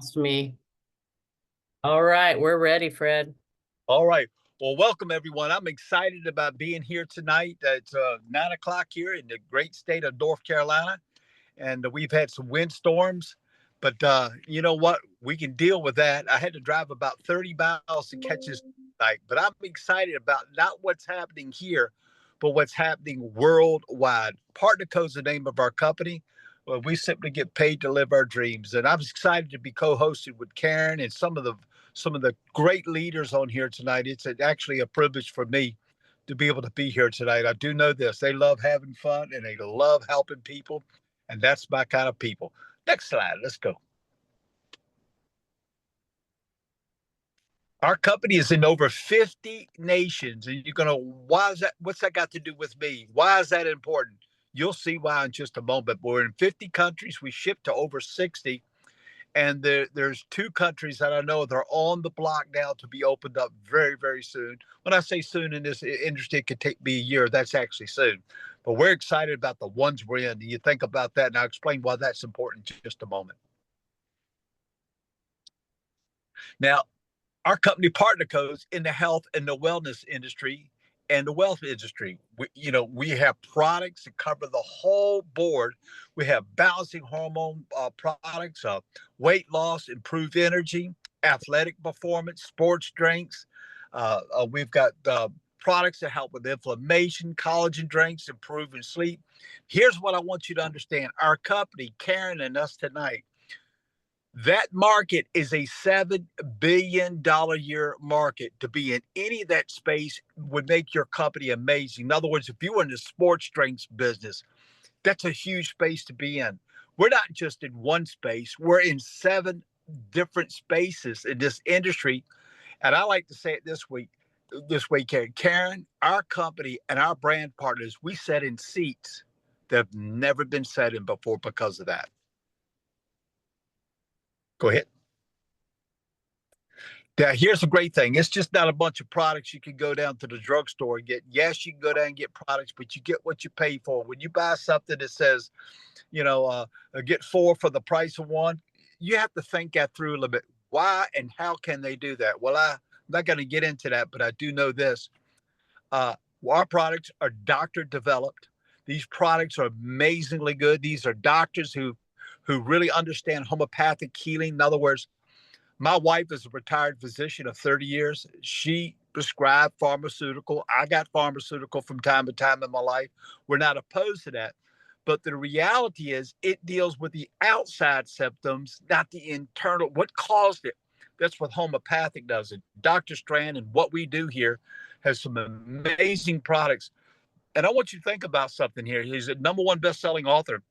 Lost me. All right, we're ready, Fred. All right. Well, welcome everyone. I'm excited about being here tonight. It's 9 o'clock here in the great state of North Carolina, and we've had some windstorms. But you know what? We can deal with that. I had to drive about 30 miles to catch this night, but I'm excited about not what's happening here, but what's happening worldwide. Partner is the name of our company. Well, we simply get paid to live our dreams, and I'm excited to be co-hosted with Karen and some of the great leaders on here tonight. It's actually a privilege for me to be able to be here tonight. I do know this. They love having fun and they love helping people. And that's my kind of people. Next slide. Let's go. Our company is in over 50 nations. And you're going to, why is that? What's that got to do with me? Why is that important? You'll see why in just a moment. We're in 50 countries. We ship to over 60. And there's two countries that I know that are on the block now to be opened up very, very soon. When I say soon in this industry, it could take me a year. That's actually soon. But we're excited about the ones we're in. You think about that, and I'll explain why that's important in just a moment. Now, our company partner codes in the health and the wellness industry and the wealth industry. We have products that cover the whole board. We have balancing hormone products, weight loss, improved energy, athletic performance, sports drinks. We've got products that help with inflammation, collagen drinks, improving sleep. Here's what I want you to understand. Our company, Karen and us tonight, that market is a $7 billion year market. To be in any of that space would make your company amazing. In other words, if you were in the sports drinks business, that's a huge space to be in. We're not just in one space, we're in seven different spaces in this industry. And I like to say it this way, Karen. Karen, our company and our brand partners, we sit in seats that have never been sat in before because of that. Go ahead. Yeah, here's the great thing. It's just not a bunch of products you can go down to the drugstore and get. Yes, you can go down and get products, but you get what you pay for. When you buy something that says, get four for the price of one, you have to think that through a little bit. Why and how can they do that? Well, I'm not going to get into that, but I do know this. Uh, our products are doctor developed. These products are amazingly good. These are doctors who really understand homeopathic healing. In other words, my wife is a retired physician of 30 years. She prescribed pharmaceutical. I got pharmaceutical from time to time in my life. We're not opposed to that. But the reality is it deals with the outside symptoms, not the internal. What caused it? That's what homeopathic does. It. Dr. Strand and what we do here has some amazing products. And I want you to think about something here. He's a number one best-selling author.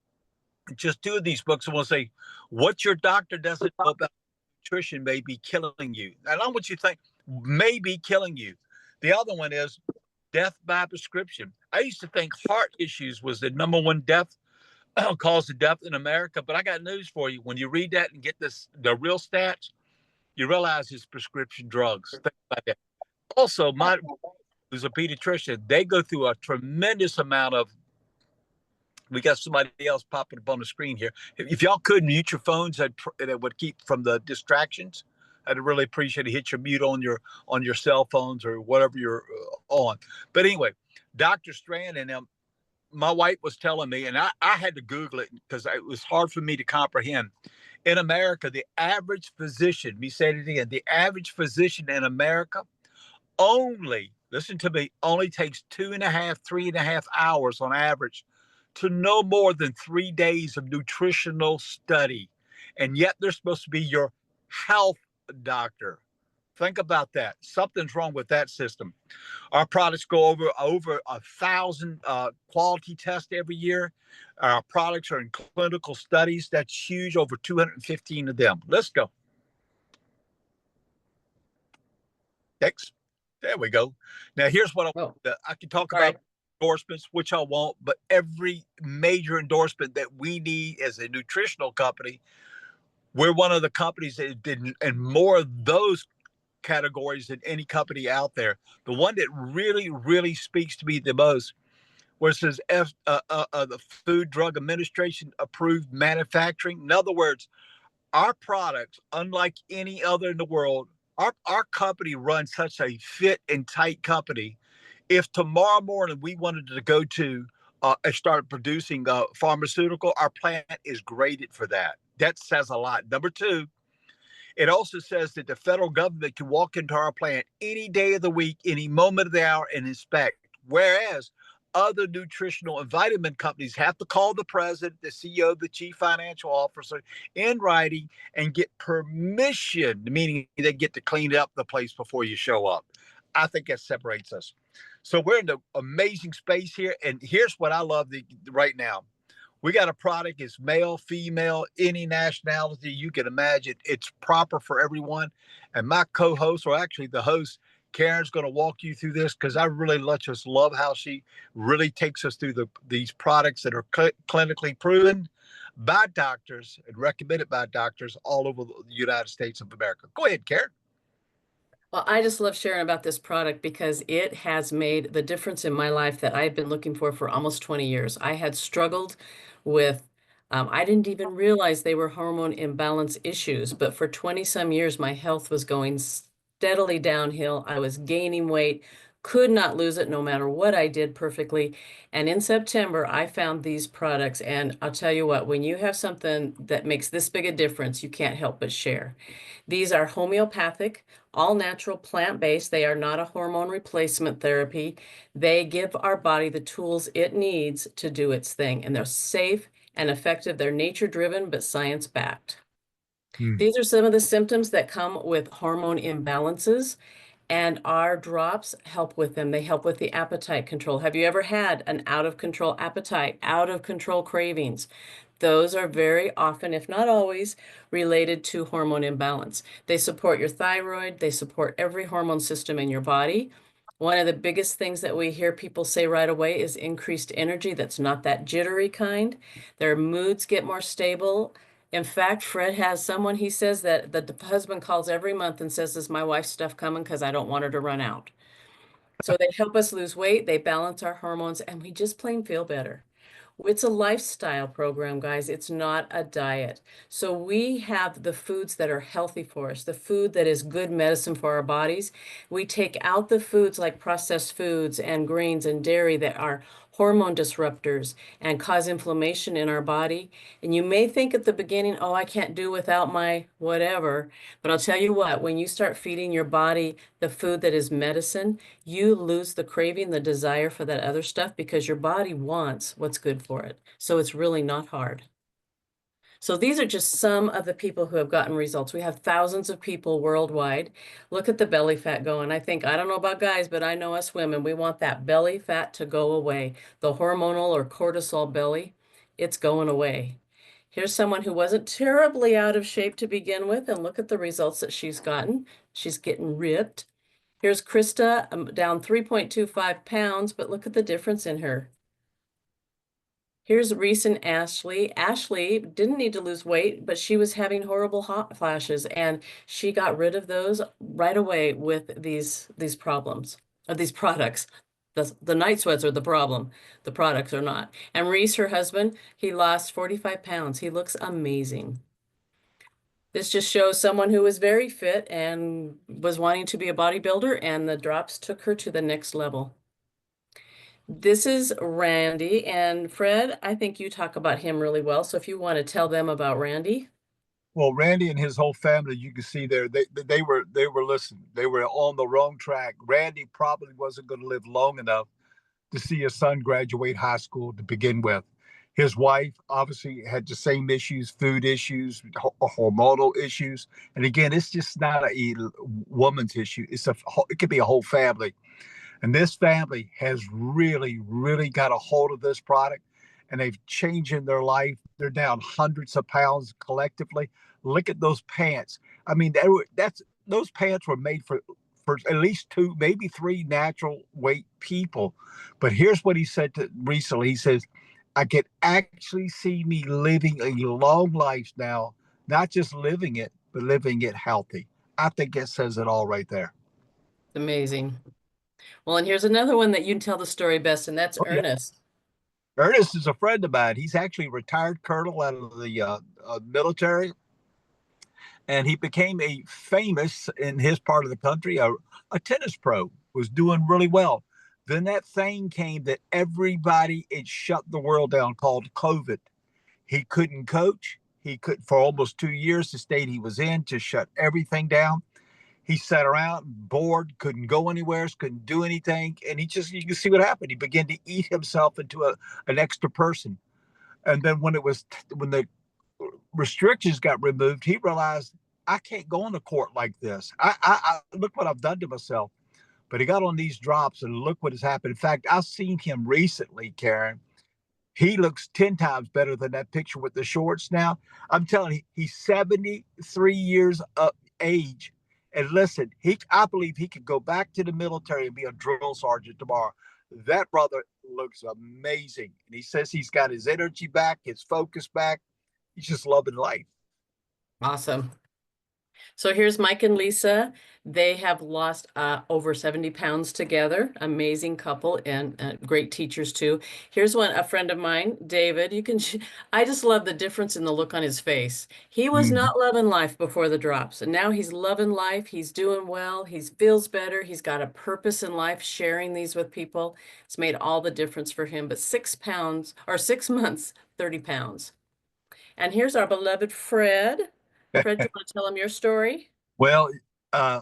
Just two of these books, I want to say, what your doctor doesn't know about nutrition may be killing you. And I want you to think may be killing you. The other one is death by prescription. I used to think heart issues was the number one death cause of death in America, but I got news for you. When you read that and get the real stats, you realize it's prescription drugs. Think about that. Also, my who's a pediatrician, they go through a tremendous amount of. We got somebody else popping up on the screen here. If y'all could mute your phones, that would keep from the distractions. I'd really appreciate it. Hit your mute on your cell phones or whatever you're on. But anyway, Dr. Strand and them, my wife was telling me, and I had to Google it because it was hard for me to comprehend. In America, the average physician, me say it again, the average physician in America only, listen to me, only takes 2.5, 3.5 hours on average to no more than 3 days of nutritional study. And yet they're supposed to be your health doctor. Think about that. Something's wrong with that system. Our products go over 1,000 quality tests every year. Our products are in clinical studies. That's huge. Over 215 of them. Let's go. Next. There we go. Now here's what I can talk about. Endorsements, which I won't, but every major endorsement that we need as a nutritional company, we're one of the companies that did, and more of those categories than any company out there. The one that really, really speaks to me the most, where it says the Food Drug Administration approved manufacturing. In other words, our products, unlike any other in the world, our company runs such a fit and tight company. If tomorrow morning we wanted to go to and start producing pharmaceutical, our plant is graded for that. That says a lot. Number two, it also says that the federal government can walk into our plant any day of the week, any moment of the hour, and inspect. Whereas other nutritional and vitamin companies have to call the president, the CEO, the chief financial officer in writing and get permission, meaning they get to clean up the place before you show up. I think that separates us. So we're in an amazing space here. And here's what I love right now. We got a product, it's male, female, any nationality you can imagine. It's proper for everyone. And my co-host, or actually the host, Karen's going to walk you through this because I really just love how she really takes us through these products that are clinically proven by doctors and recommended by doctors all over the United States of America. Go ahead, Karen. Well, I just love sharing about this product because it has made the difference in my life that I've been looking for almost 20 years. I had struggled with, I didn't even realize they were hormone imbalance issues, but for 20 some years, my health was going steadily downhill. I was gaining weight, could not lose it no matter what I did perfectly. And in September, I found these products. And I'll tell you what, when you have something that makes this big a difference, you can't help but share. These are homeopathic, all natural, plant-based. They are not a hormone replacement therapy. They give our body the tools it needs to do its thing, and they're safe and effective. They're nature-driven, but science-backed. Hmm. These are some of the symptoms that come with hormone imbalances, and our drops help with them. They help with the appetite control. Have you ever had an out of control appetite, out of control cravings? Those are very often, if not always, related to hormone imbalance. They support your thyroid, they support every hormone system in your body. One of the biggest things that we hear people say right away is increased energy. That's not that jittery kind. Their moods get more stable. In fact, Fred has someone, he says that the husband calls every month and says, "Is my wife's stuff coming? Because I don't want her to run out." So they help us lose weight, they balance our hormones, and we just plain feel better. It's a lifestyle program, guys. It's not a diet. So we have the foods that are healthy for us, the food that is good medicine for our bodies. We take out the foods like processed foods and grains and dairy that are hormone disruptors and cause inflammation in our body. And you may think at the beginning, oh, I can't do without my whatever. But I'll tell you what, when you start feeding your body the food that is medicine, you lose the craving, the desire for that other stuff because your body wants what's good for it. So it's really not hard. So these are just some of the people who have gotten results. We have thousands of people worldwide. Look at the belly fat going. I don't know about guys, but I know us women, we want that belly fat to go away. The hormonal or cortisol belly, it's going away. Here's someone who wasn't terribly out of shape to begin with, and look at the results that she's gotten. She's getting ripped. Here's Krista, down 3.25 pounds, but look at the difference in her. Here's Reese and Ashley. Ashley didn't need to lose weight, but she was having horrible hot flashes, and she got rid of those right away with these problems, or these products. The night sweats are the problem. The products are not. And Reese, her husband, he lost 45 pounds. He looks amazing. This just shows someone who was very fit and was wanting to be a bodybuilder, and the drops took her to the next level. This is Randy, and Fred, I think you talk about him really well. So if you want to tell them about Randy. Well, Randy and his whole family, you can see there, they were listening. They were on the wrong track. Randy probably wasn't going to live long enough to see his son graduate high school to begin with. His wife obviously had the same issues, food issues, hormonal issues. And again, it's just not a woman's issue. It could be a whole family. And this family has really, really got a hold of this product and they've changed in their life. They're down hundreds of pounds collectively. Look at those pants. I mean, those pants were made for at least two, maybe three natural weight people. But here's what he said recently. He says, I can actually see me living a long life now, not just living it, but living it healthy. I think that says it all right there. Amazing. Well, and here's another one that you can tell the story best, and that's Oh, yeah. Ernest. Ernest is a friend of mine. He's actually a retired colonel out of the military. and he became a famous in his part of the country, a tennis pro, was doing really well. Then that thing came that everybody, it shut the world down, called COVID. He couldn't coach. He could for almost 2 years. The state he was in to shut everything down. He sat around bored, couldn't go anywhere, couldn't do anything, and he just, you can see what happened. He began to eat himself into an extra person. And then when the restrictions got removed, he realized, I can't go on the court like this. I look what I've done to myself. But he got on these drops, and look what has happened. In fact, I've seen him recently, Karen. He looks 10 times better than that picture with the shorts now. I'm telling you, he's 73 years of age. And listen, I believe he could go back to the military and be a drill sergeant tomorrow. That brother looks amazing. And he says he's got his energy back, his focus back. He's just loving life. Awesome. So here's Mike and Lisa. They have lost over 70 pounds together. Amazing couple and great teachers too. Here's a friend of mine, David. I just love the difference in the look on his face. He was Mm-hmm. not loving life before the drops, and now he's loving life. He's doing well. He feels better. He's got a purpose in life, sharing these with people. It's made all the difference for him. But 6 pounds or 6 months, 30 pounds. And here's our beloved Fred. Fred, you want to tell him your story? Well, uh,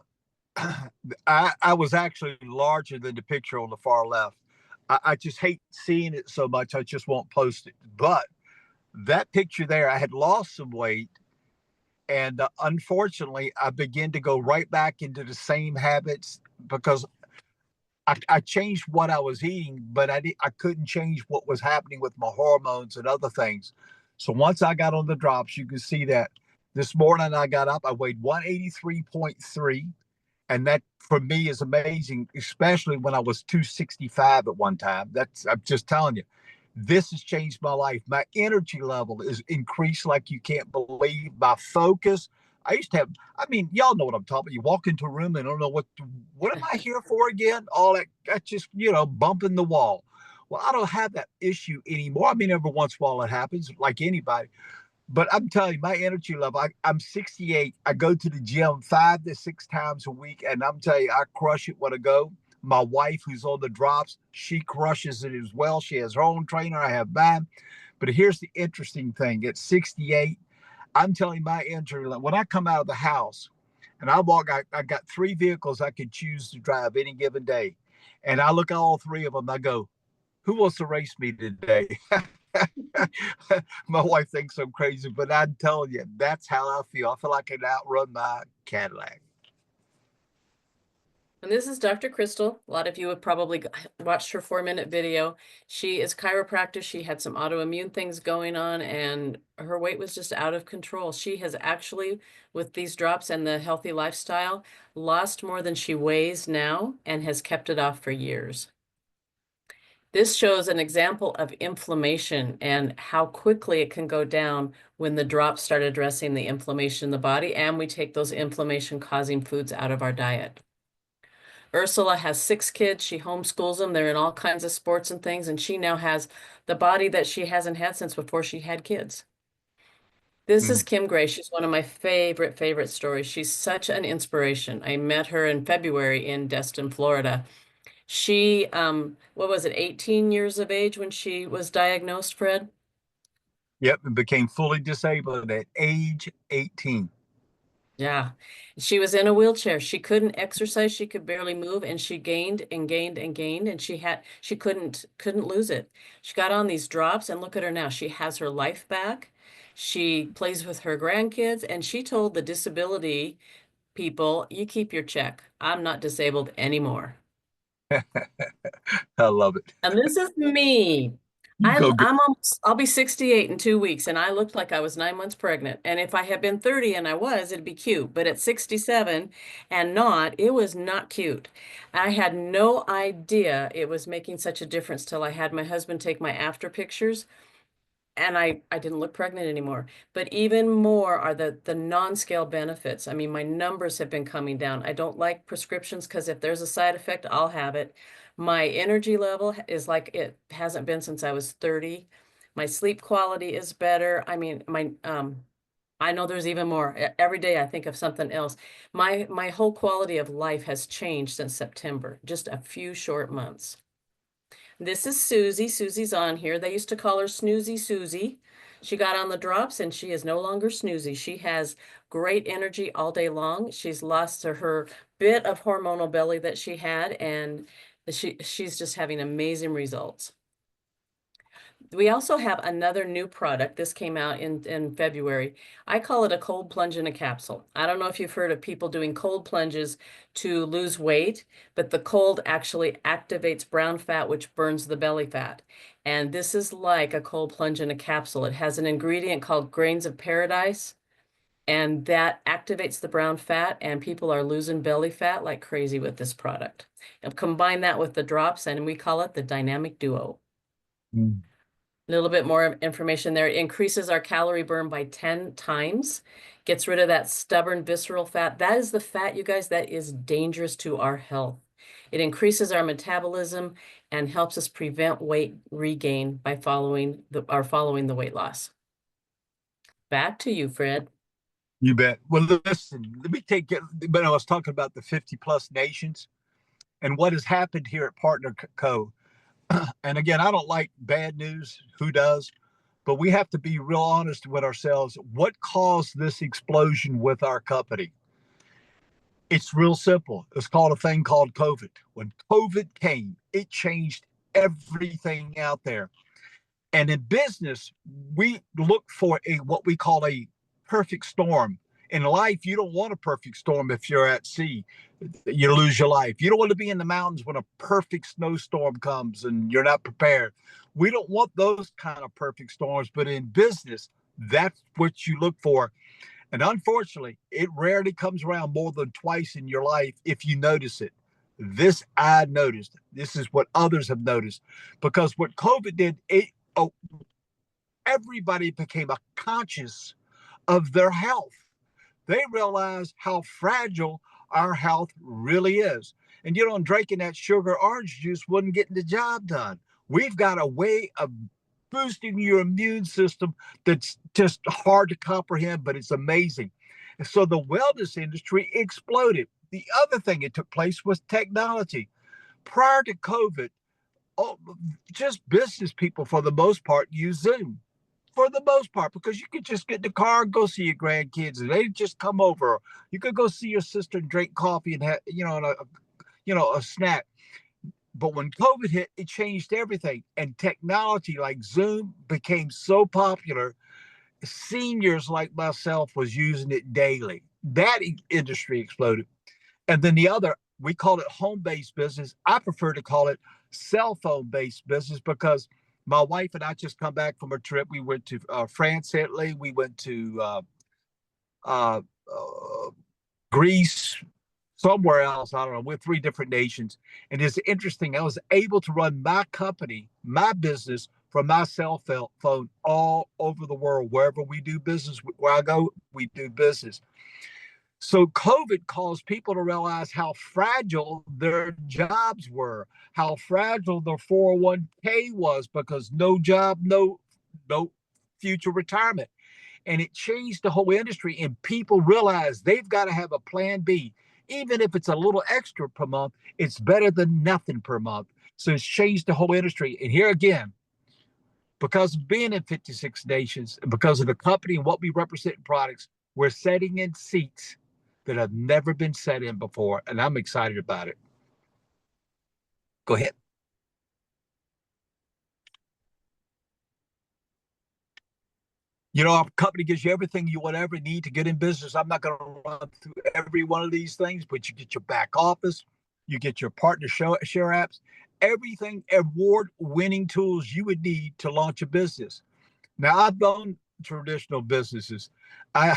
I was actually larger than the picture on the far left. I just hate seeing it so much. I just won't post it. But that picture there, I had lost some weight. And unfortunately, I began to go right back into the same habits because I changed what I was eating, but I couldn't change what was happening with my hormones and other things. So once I got on the drops, you can see that this morning I got up, I weighed 183.3. And that for me is amazing, especially when I was 265 at one time. I'm just telling you, this has changed my life. My energy level is increased like you can't believe. My focus. I used to have, I mean, y'all know what I'm talking about. You walk into a room and don't know what am I here for again? All that just, bumping the wall. Well, I don't have that issue anymore. I mean, every once in a while it happens, like anybody. But I'm telling you, my energy level, I'm 68. I go to the gym 5 to 6 times a week, and I'm telling you, I crush it when I go. My wife, who's on the drops, she crushes it as well. She has her own trainer. I have mine. But here's the interesting thing. At 68, I'm telling you, my energy level, when I come out of the house and I got 3 vehicles I could choose to drive any given day. And I look at all 3 of them. I go, who wants to race me today? My wife thinks I'm crazy, but I'm telling you, that's how I feel. I feel like I can outrun my Cadillac. And this is Dr. Crystal. A lot of you have probably watched her 4-minute video. She is chiropractor. She had some autoimmune things going on, and her weight was just out of control. She has actually, with these drops and the healthy lifestyle, lost more than she weighs now and has kept it off for years. This shows an example of inflammation and how quickly it can go down when the drops start addressing the inflammation in the body, and we take those inflammation-causing foods out of our diet. Ursula has 6 kids. She homeschools them. They're in all kinds of sports and things, and she now has the body that she hasn't had since before she had kids. This is Mm. Kim Gray. She's one of my favorite stories. She's such an inspiration. I met her in February in Destin, Florida. She, what was it, 18 years of age when she was diagnosed, Fred? Yep, and became fully disabled at age 18. Yeah. She was in a wheelchair. She couldn't exercise. She could barely move, and she gained and gained and gained, and she couldn't lose it. She got on these drops, and look at her now. She has her life back. She plays with her grandkids, and she told the disability people, you keep your check. I'm not disabled anymore. I love it. And this is me. You go get. I'll be 68 in 2 weeks, and I looked like I was 9 months pregnant. And if I had been 30 and I was, it'd be cute. But at 67 and not, it was not cute. I had no idea it was making such a difference till I had my husband take my after pictures, and I didn't look pregnant anymore. But even more are the non-scale benefits. I mean, my numbers have been coming down. I don't like prescriptions because if there's a side effect, I'll have it. My energy level is like it hasn't been since I was 30. My sleep quality is better. I mean, my I know there's even more. Every day I think of something else. My whole quality of life has changed since September, just a few short months. This is Susie. Susie's on here. They used to call her Snoozy Susie. She got on the drops and she is no longer snoozy. She has great energy all day long. She's lost her bit of hormonal belly that she had, and she's just having amazing results. We also have another new product. This came out in February. I call it a cold plunge in a capsule. I don't know if you've heard of people doing cold plunges to lose weight, but the cold actually activates brown fat, which burns the belly fat. And this is like a cold plunge in a capsule. It has an ingredient called grains of paradise, and that activates the brown fat, and people are losing belly fat like crazy with this product. And combine that with the drops, and we call it the dynamic duo. Mm. A little bit more information there. It increases our calorie burn by 10 times, gets rid of that stubborn visceral fat. That is the fat, you guys, that is dangerous to our health. It increases our metabolism and helps us prevent weight regain by following the weight loss. Back to you, Fred. You bet. Well, listen, let me take it. But I was talking about the 50 plus nations and what has happened here at Partner Co. And again, I don't like bad news. Who does? But we have to be real honest with ourselves. What caused this explosion with our company? It's real simple. It's called a thing called COVID. When COVID came, it changed everything out there. And in business, we look for a what we call a perfect storm. In life, you don't want a perfect storm if you're at sea. You lose your life. You don't want to be in the mountains when a perfect snowstorm comes and you're not prepared. We don't want those kind of perfect storms, but in business, that's what you look for. And unfortunately, it rarely comes around more than twice in your life if you notice it. This I noticed. This is what others have noticed because what COVID did, oh, everybody became a conscious of their health. They realized how fragile our health really is. And drinking that sugar orange juice wasn't getting the job done. We've got a way of boosting your immune system that's just hard to comprehend, but it's amazing. So the wellness industry exploded. The other thing that took place was technology. Prior to COVID, oh, just business people, for the most part, use Zoom. For the most part, because you could just get in the car and go see your grandkids, and they just come over. You could go see your sister and drink coffee and have, a snack. But when COVID hit, it changed everything, and technology like Zoom became so popular. Seniors like myself was using it daily. That industry exploded. And then the other, we call it home-based business. I prefer to call it cell phone-based business because my wife and I just come back from a trip. We went to France, Italy. We went to uh, uh, Greece, somewhere else. I don't know. We're three different nations. And it's interesting. I was able to run my company, my business from my cell phone all over the world. Wherever we do business, where I go, we do business. So COVID caused people to realize how fragile their jobs were, how fragile their 401k was because no job, no future retirement. And it changed the whole industry. And people realize they've got to have a plan B. Even if it's a little extra per month, it's better than nothing per month. So it's changed the whole industry. And here again, because of being in 56 nations and because of the company and what we represent in products, we're setting in seats that have never been set in before. And I'm excited about it. Go ahead. Our company gives you everything you will ever need to get in business. I'm not going to run through every one of these things, but you get your back office, you get your partner share apps, everything award winning tools you would need to launch a business. Now, I've owned traditional businesses. I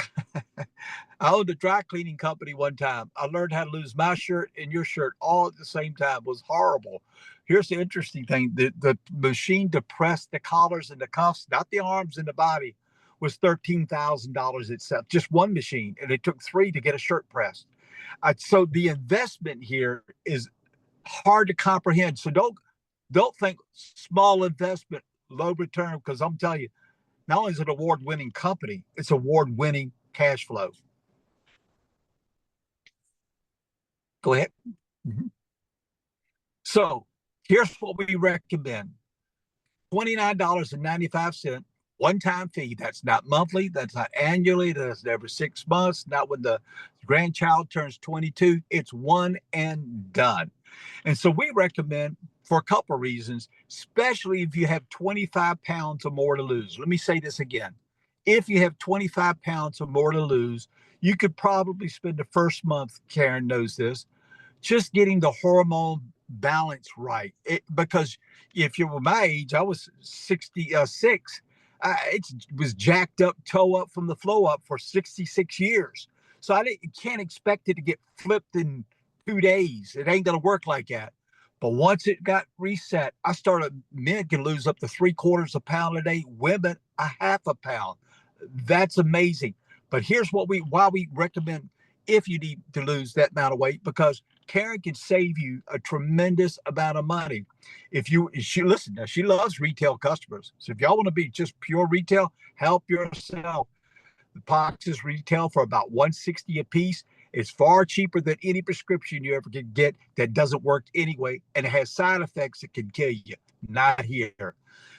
I owned a dry cleaning company one time. I learned how to lose my shirt and your shirt all at the same time. It was horrible. Here's the interesting thing: the machine to press the collars and the cuffs, not the arms and the body, was $13,000 itself. Just one machine, and it took three to get a shirt pressed. So the investment here is hard to comprehend. So don't think small investment, low return, because I'm telling you, not only is it an award-winning company, it's award-winning cash flow. Go ahead. Mm-hmm. So here's what we recommend. $29.95, one-time fee. That's not monthly. That's not annually. That's every 6 months. Not when the grandchild turns 22. It's one and done. And so we recommend for a couple of reasons, especially if you have 25 pounds or more to lose. Let me say this again. If you have 25 pounds or more to lose, you could probably spend the first month, Karen knows this, just getting the hormone balance right. Because if you were my age, I was 66. It was jacked up, toe up from the flow up for 66 years. So can't expect it to get flipped in 2 days. It ain't going to work like that. But once it got reset, men can lose up to 3/4 of a pound a day, women a half a pound. That's amazing. But here's why we recommend if you need to lose that amount of weight, because Karen can save you a tremendous amount of money. She loves retail customers. So if y'all want to be just pure retail, help yourself. The boxes retail for about $160 a piece. It's far cheaper than any prescription you ever could get that doesn't work anyway, and it has side effects that can kill you. Not here.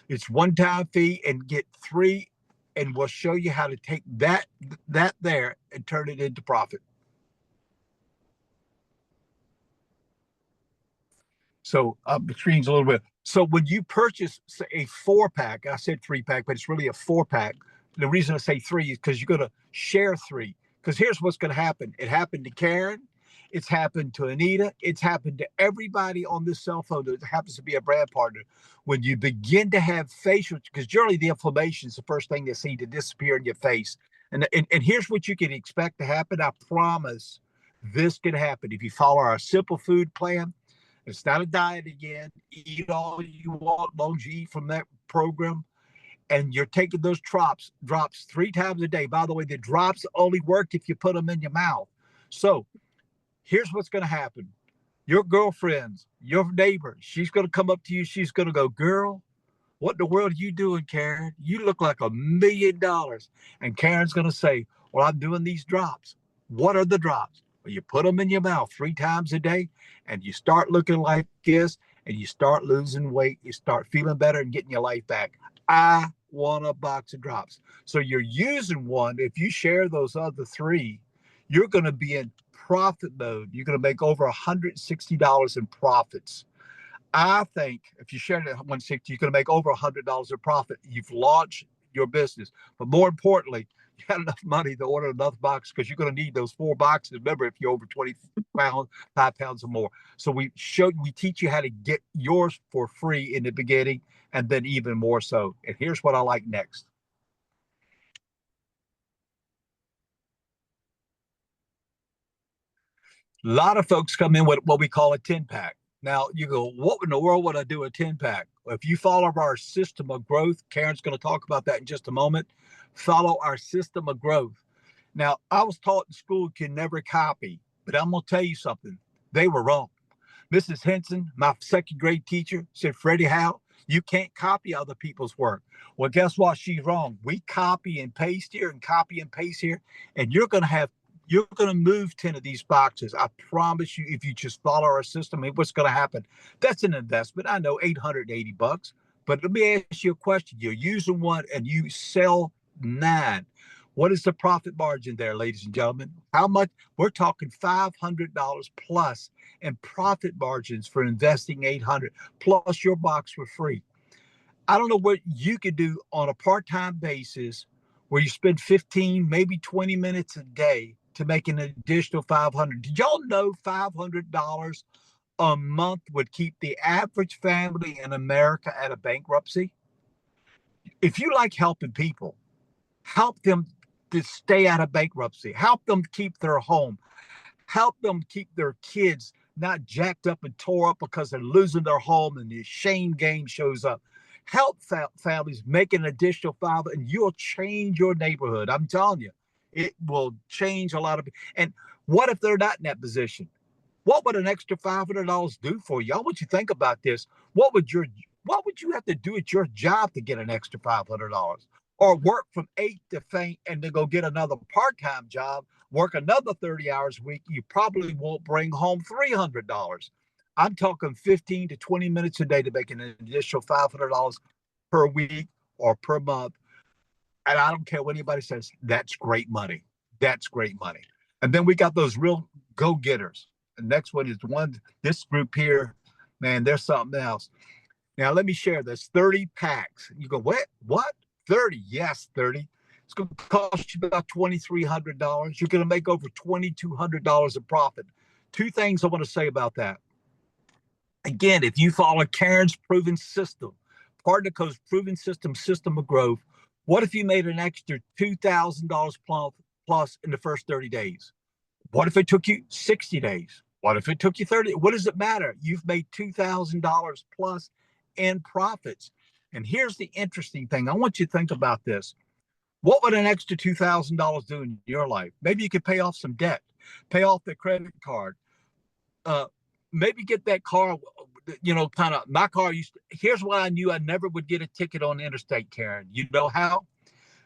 It's one-time fee and get 3, and we'll show you how to take that there and turn it into profit. So the screen's a little bit. So when you purchase say, a 4-pack, I said 3-pack, but it's really a 4-pack. The reason I say 3 is because you're going to share 3. Because here's what's going to happen. It happened to Karen. It's happened to Anita. It's happened to everybody on this cell phone that happens to be a brand partner. When you begin to have facial, because generally the inflammation is the first thing they see to disappear in your face. And here's what you can expect to happen. I promise this can happen if you follow our simple food plan. It's not a diet again. Eat all you want, long as you eat from that program. And you're taking those drops 3 times a day. By the way, the drops only work if you put them in your mouth. So here's what's going to happen. Your girlfriends, your neighbor, she's going to come up to you. She's going to go, girl, what in the world are you doing, Karen? You look like $1 million. And Karen's going to say, well, I'm doing these drops. What are the drops? Well, you put them in your mouth 3 times a day, and you start looking like this, and you start losing weight. You start feeling better and getting your life back. I want a box of drops. So you're using one. If you share those other 3, you're going to be in profit mode. You're going to make over $160 in profits. I think if you share it at 160, you're going to make over $100 in profit. You've launched your business. But more importantly, you got enough money to order another box, because you're going to need those 4 boxes. Remember, if you're over 5 pounds or more. So we teach you how to get yours for free in the beginning, and then even more so. And here's what I like next. A lot of folks come in with what we call a 10-pack. Now you go, what in the world would I do a 10-pack? Well, if you follow our system of growth, Karen's going to talk about that in just a moment. Follow our system of growth. Now, I was taught in school you can never copy, but I'm going to tell you something. They were wrong. Mrs. Henson, my 2nd grade teacher, said, Freddie Howe, you can't copy other people's work. Well, guess what? She's wrong. We copy and paste here and copy and paste here, and you're going to move 10 of these boxes. I promise you, if you just follow our system, what's going to happen? That's an investment. I know, $880. But let me ask you a question. You're using one and you sell 9. What is the profit margin there, ladies and gentlemen? How much? We're talking $500 plus in profit margins for investing $800, plus your box for free. I don't know what you could do on a part-time basis where you spend 15, maybe 20 minutes a day to make an additional $500. Did y'all know $500 a month would keep the average family in America out of bankruptcy? If you like helping people, help them to stay out of bankruptcy, help them keep their home, help them keep their kids not jacked up and tore up because they're losing their home and the shame game shows up. Help families make an additional $500, and you'll change your neighborhood. I'm telling you, it will change a lot of. And what if they're not in that position? What would an extra $500 do for you? I want you to think about this. What would you have to do at your job to get an extra $500? or work from 8 to 5 and then go get another part-time job, work another 30 hours a week, you probably won't bring home $300. I'm talking 15 to 20 minutes a day to make an additional $500 per week or per month. And I don't care what anybody says, that's great money. That's great money. And then we got those real go-getters. The next one is this group here, man, there's something else. Now, let me share this 30 packs. You go, what? What? 30? Yes, 30. It's going to cost you about $2,300. You're going to make over $2,200 of profit. Two things I want to say about that. Again, if you follow Karen's proven system, Partnerco's proven system of growth, what if you made an extra $2,000 plus in the first 30 days? What if it took you 60 days? What if it took you 30? What does it matter? You've made $2,000 plus in profits. And here's the interesting thing. I want you to think about this. What would an extra $2,000 do in your life? Maybe you could pay off some debt, pay off the credit card, maybe get that car, kind of my car here's why I knew I never would get a ticket on the interstate, Karen. You know how?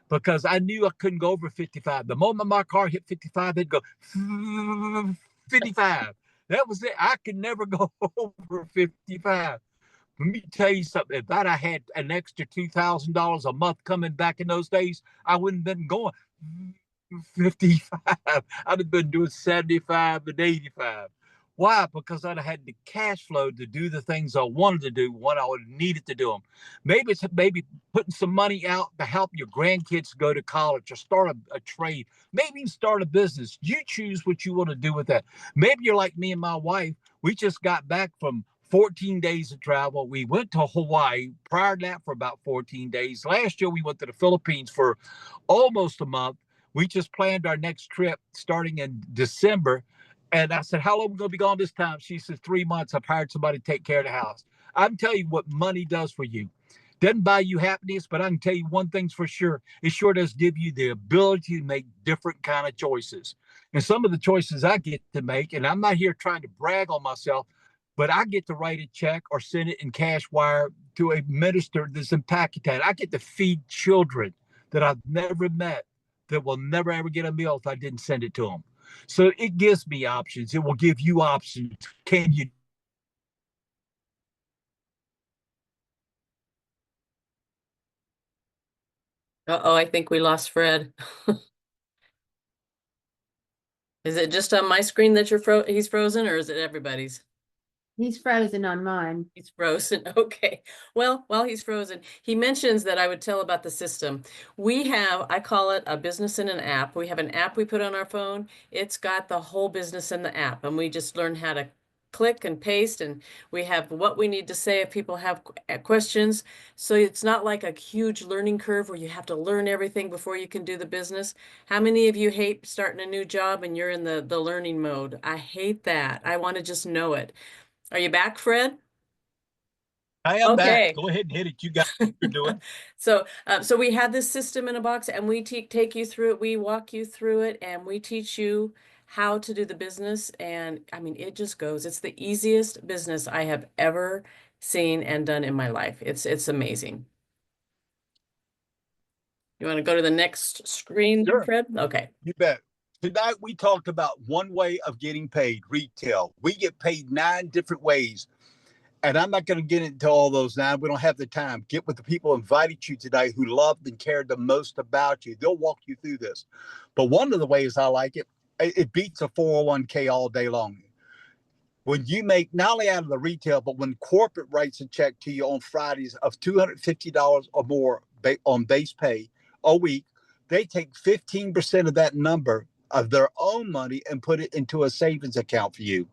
Because I knew I couldn't go over 55. The moment my car hit 55, it'd go 55. That was it. I could never go over 55. Let me tell you something. If I had an extra $2,000 a month coming back in those days, I wouldn't have been going 55. I'd have been doing 75 and 85. Why? Because I'd have had the cash flow to do the things I wanted to do when I would needed to do them. Maybe it's putting some money out to help your grandkids go to college or start a trade. Maybe even start a business. You choose what you want to do with that. Maybe you're like me and my wife. We just got back from 14 days of travel. We went to Hawaii prior to that for about 14 days. Last year, we went to the Philippines for almost a month. We just planned our next trip starting in December. And I said, how long are we going to be gone this time? She said, 3 months. I've hired somebody to take care of the house. I'm telling you what money does for you. Doesn't buy you happiness, but I can tell you one thing's for sure. It sure does give you the ability to make different kind of choices. And some of the choices I get to make, and I'm not here trying to brag on myself, but I get to write a check or send it in cash wire to a minister that's in Pakistan. I get to feed children that I've never met that will never, ever get a meal if I didn't send it to them. So it gives me options. It will give you options. Can you? Uh-oh, I think we lost Fred. Is it just on my screen that he's frozen, or is it everybody's? He's frozen on mine. He's frozen. Okay. Well, while he's frozen, he mentions that I would tell about the system. I call it a business in an app. We have an app we put on our phone. It's got the whole business in the app, and we just learn how to click and paste, and we have what we need to say if people have questions. So it's not like a huge learning curve where you have to learn everything before you can do the business. How many of you hate starting a new job and you're in the learning mode? I hate that. I want to just know it. Are you back, Fred? I am Okay. back. Go ahead and hit it. You got what you're doing. So we have this system in a box, and we take you through it. We walk you through it, and we teach you how to do the business. And I mean, it just goes. It's the easiest business I have ever seen and done in my life. It's amazing. You want to go to the next screen, Sure. Fred? Okay. You bet. Tonight we talked about one way of getting paid, retail. We get paid 9 different ways. And I'm not going to get into all those now. We don't have the time. Get with the people who invited you today who loved and cared the most about you. They'll walk you through this. But one of the ways I like it, it beats a 401k all day long. When you make not only out of the retail, but when corporate writes a check to you on Fridays of $250 or more on base pay a week, they take 15% of that number of their own money and put it into a savings account for you.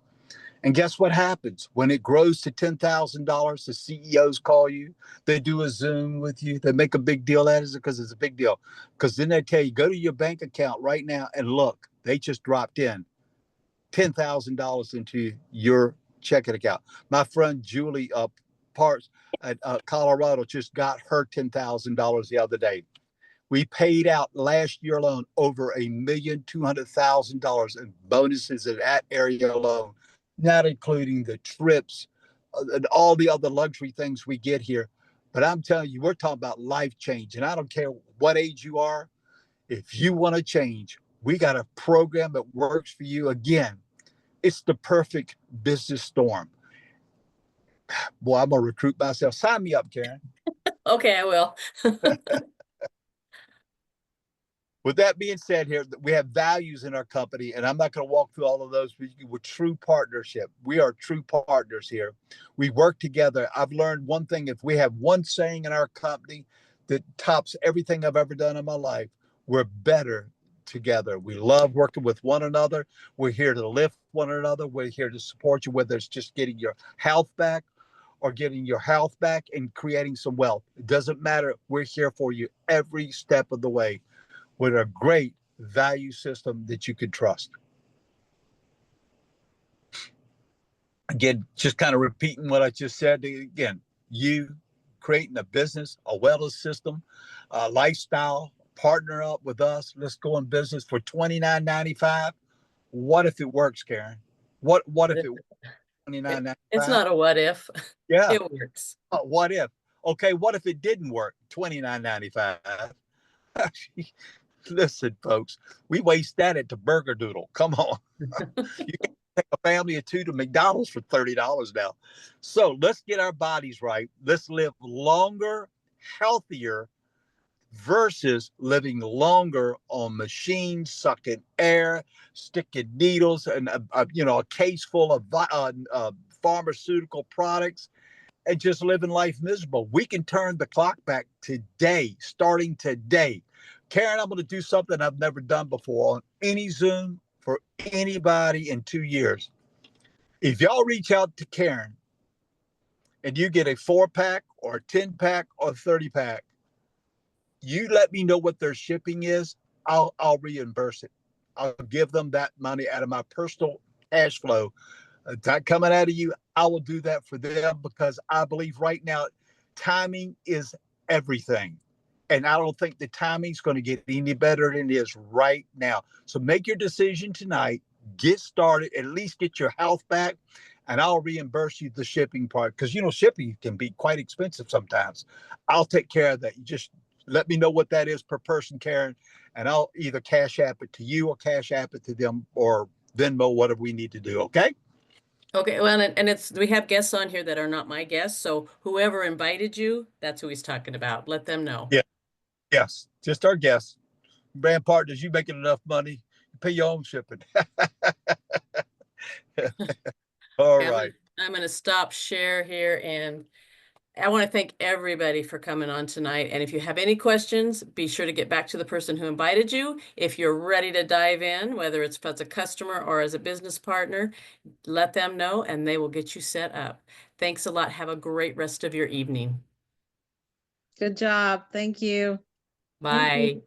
And guess what happens? When it grows to $10,000, the CEOs call you. They do a Zoom with you. They make a big deal out of it because it's a big deal. Because then they tell you, go to your bank account right now and look, they just dropped in $10,000 into your checking account. My friend Julie Parts at Colorado just got her $10,000 the other day. We paid out last year alone over $1,200,000 in bonuses in that area alone, not including the trips and all the other luxury things we get here. But I'm telling you, we're talking about life change. And I don't care what age you are. If you want to change, we got a program that works for you. Again, it's the perfect business storm. Boy, I'm going to recruit myself. Sign me up, Karen. Okay, I will. With that being said, here we have values in our company, and I'm not going to walk through all of those. We're true partnership. We are true partners here. We work together. I've learned one thing: if we have one saying in our company that tops everything I've ever done in my life, we're better together. We love working with one another. We're here to lift one another. We're here to support you, whether it's just getting your health back or getting your health back and creating some wealth. It doesn't matter. We're here for you every step of the way, with a great value system that you could trust. Again, just kind of repeating what I just said again, you creating a business, a wellness system, a lifestyle, partner up with us. Let's go in business for $29.95. What if it works, Karen? What if it $29.95? It's not a what if. Yeah. It works. What if? Okay, what if it didn't work? $29.95. Listen, folks, we waste that at the Burger Doodle. Come on. You can take a family of two to McDonald's for $30 now. So let's get our bodies right. Let's live longer, healthier, versus living longer on machines, sucking air, sticking needles, and a case full of pharmaceutical products, and just living life miserable. We can turn the clock back today, starting today. Karen, I'm going to do something I've never done before on any Zoom for anybody in 2 years. If y'all reach out to Karen and you get a 4-pack or a 10-pack or a 30-pack, you let me know what their shipping is. I'll reimburse it. I'll give them that money out of my personal cash flow. That coming out of you, I will do that for them, because I believe right now timing is everything. And I don't think the timing's going to get any better than it is right now. So make your decision tonight, get started, at least get your health back, and I'll reimburse you the shipping part, because shipping can be quite expensive sometimes. I'll take care of that. You just let me know what that is per person, Karen, and I'll either cash app it to you or cash app it to them or Venmo, whatever we need to do. Okay. Okay, well, and we have guests on here that are not my guests, so whoever invited you, that's who he's talking about. Let them know. Yeah. Yes. Just our guests. Brand partners, you making enough money, you pay your own shipping. All Okay, right. I'm gonna stop share here, and I want to thank everybody for coming on tonight. And if you have any questions, be sure to get back to the person who invited you. If you're ready to dive in, whether it's as a customer or as a business partner, let them know and they will get you set up. Thanks a lot. Have a great rest of your evening. Good job. Thank you. Thank you. Bye.